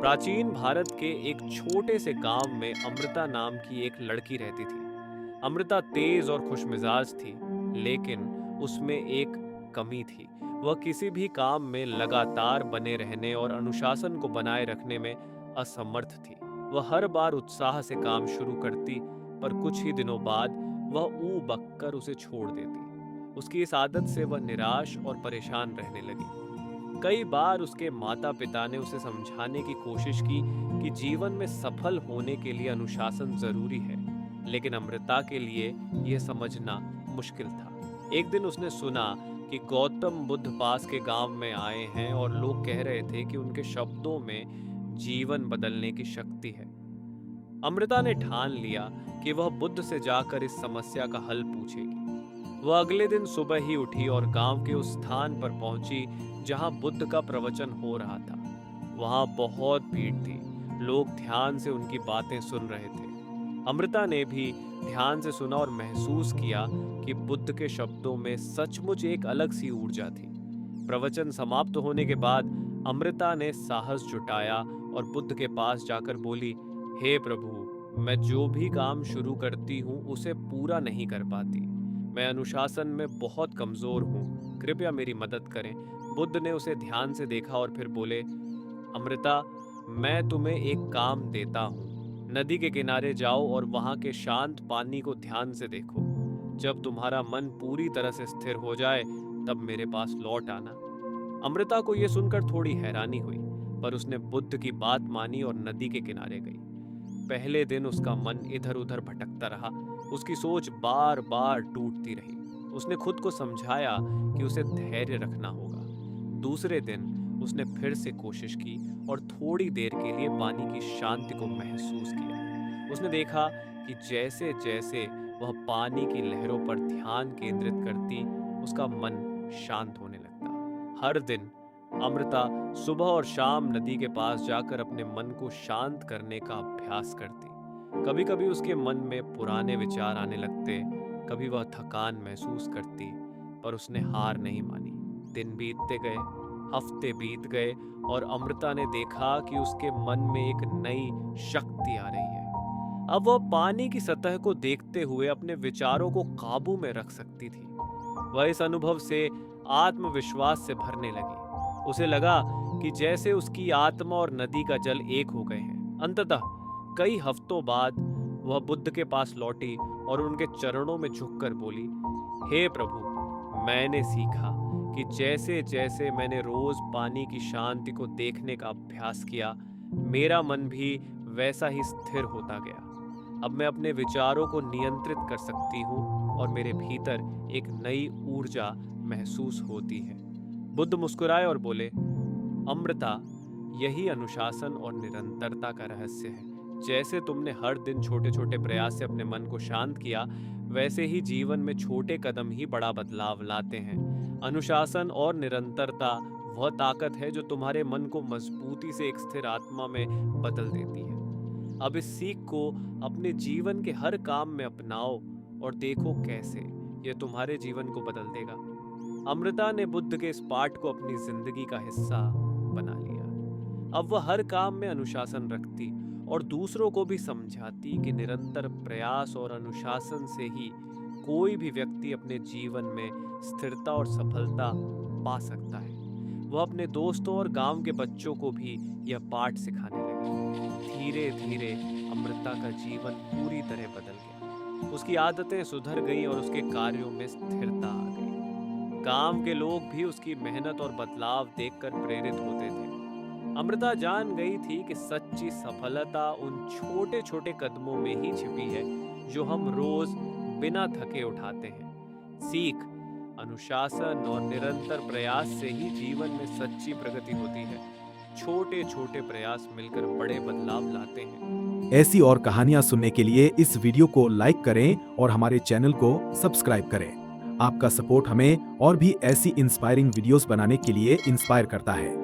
प्राचीन भारत के एक छोटे से गांव में अमृता नाम की एक लड़की रहती थी। अमृता तेज और खुशमिजाज थी, लेकिन उसमें एक कमी थी। वह किसी भी काम में लगातार बने रहने और अनुशासन को बनाए रखने में असमर्थ थी। वह हर बार उत्साह से काम शुरू करती, पर कुछ ही दिनों बाद वह ऊ बककर उसे छोड़ देती। उसकी इस आदत से वह निराश और परेशान रहने लगी। कई बार उसके माता पिता ने उसे समझाने की कोशिश की कि जीवन में सफल होने के लिए अनुशासन जरूरी है, लेकिन अमृता के लिए यह समझना मुश्किल था। एक दिन उसने सुना कि गौतम बुद्ध पास के गांव में आए हैं और लोग कह रहे थे कि उनके शब्दों में जीवन बदलने की शक्ति है। अमृता ने ठान लिया कि वह बुद्ध से जाकर इस समस्या का हल पूछेगी। वह अगले दिन सुबह ही उठी और गांव के उस स्थान पर पहुंची जहां बुद्ध का प्रवचन हो रहा था। वहां बहुत भीड़ थी, लोग ध्यान से उनकी बातें सुन रहे थे। अमृता ने भी ध्यान से सुना और महसूस किया कि बुद्ध के शब्दों में सचमुच एक अलग सी ऊर्जा थी। प्रवचन समाप्त होने के बाद अमृता ने साहस जुटाया और बुद्ध के पास जाकर बोली, हे प्रभु, मैं जो भी काम शुरू करती हूँ उसे पूरा नहीं कर पाती। मैं अनुशासन में बहुत कमजोर हूँ, कृपया मेरी मदद करें। बुद्ध ने उसे ध्यान से देखा और फिर बोले, अमृता, मैं तुम्हें एक काम देता हूँ। नदी के किनारे जाओ और वहां के शांत पानी को ध्यान से देखो। जब तुम्हारा मन पूरी तरह से स्थिर हो जाए तब मेरे पास लौट आना। अमृता को यह सुनकर थोड़ी हैरानी हुई, पर उसने बुद्ध की बात मानी और नदी के किनारे गई। पहले दिन उसका मन इधर उधर भटकता रहा, उसकी सोच बार बार टूटती रही। उसने खुद को समझाया कि उसे धैर्य रखना होगा। दूसरे दिन उसने फिर से कोशिश की और थोड़ी देर के लिए पानी की शांति को महसूस किया। उसने देखा कि जैसे जैसे वह पानी की लहरों पर ध्यान केंद्रित करती, उसका मन शांत होने लगता। हर दिन अमृता सुबह और शाम नदी के पास जाकर अपने मन को शांत करने का अभ्यास करती। कभी कभी उसके मन में पुराने विचार आने लगते, कभी वह थकान महसूस करती, पर उसने हार नहीं मानी। दिन बीतते गए, हफ्ते बीत गए और अमृता ने देखा कि उसके मन में एक नई शक्ति आ रही है। अब वह पानी की सतह को देखते हुए अपने विचारों को काबू में रख सकती थी। वह इस अनुभव से आत्मविश्वास से भरने लगी। उसे लगा कि जैसे उसकी आत्मा और नदी का जल एक हो गए हैं। अंततः कई हफ्तों बाद वह बुद्ध के पास लौटी और उनके चरणों में झुककर बोली, हे प्रभु, मैंने सीखा कि जैसे जैसे मैंने रोज पानी की शांति को देखने का अभ्यास किया, मेरा मन भी वैसा ही स्थिर होता गया। अब मैं अपने विचारों को नियंत्रित कर सकती हूँ और मेरे भीतर एक नई ऊर्जा महसूस होती है। बुद्ध मुस्कुराए और बोले, अमृता, यही अनुशासन और निरंतरता का रहस्य है। जैसे तुमने हर दिन छोटे छोटे प्रयास से अपने मन को शांत किया, वैसे ही जीवन में छोटे कदम ही बड़ा बदलाव लाते हैं। अनुशासन और निरंतरता वह ताकत है जो तुम्हारे मन को मजबूती से एक स्थिर आत्मा में बदल देती है। अब इस सीख को अपने जीवन के हर काम में अपनाओ और देखो कैसे यह तुम्हारे जीवन को बदल देगा। अमृता ने बुद्ध के इस पाठ को अपनी जिंदगी का हिस्सा बना लिया। अब वह हर काम में अनुशासन रखती और दूसरों को भी समझाती कि निरंतर प्रयास और अनुशासन से ही कोई भी व्यक्ति अपने जीवन में स्थिरता और सफलता पा सकता है। वह अपने दोस्तों और गांव के बच्चों को भी यह पाठ सिखाने लगी। धीरे धीरे अमृता का जीवन पूरी तरह बदल गया। उसकी आदतें सुधर गईं और उसके कार्यों में स्थिरता आ गई। गांव के लोग भी उसकी मेहनत और बदलाव देखकर प्रेरित होते थे। अमृता जान गई थी कि सच्ची सफलता उन छोटे छोटे कदमों में ही छिपी है जो हम रोज बिना थके उठाते हैं। सीख, अनुशासन और निरंतर प्रयास से ही जीवन में सच्ची प्रगति होती है। छोटे छोटे प्रयास मिलकर बड़े बदलाव लाते हैं। ऐसी और कहानियां सुनने के लिए इस वीडियो को लाइक करें और हमारे चैनल को सब्सक्राइब करें। आपका सपोर्ट हमें और भी ऐसी इंस्पायरिंग वीडियोस बनाने के लिए इंस्पायर करता है।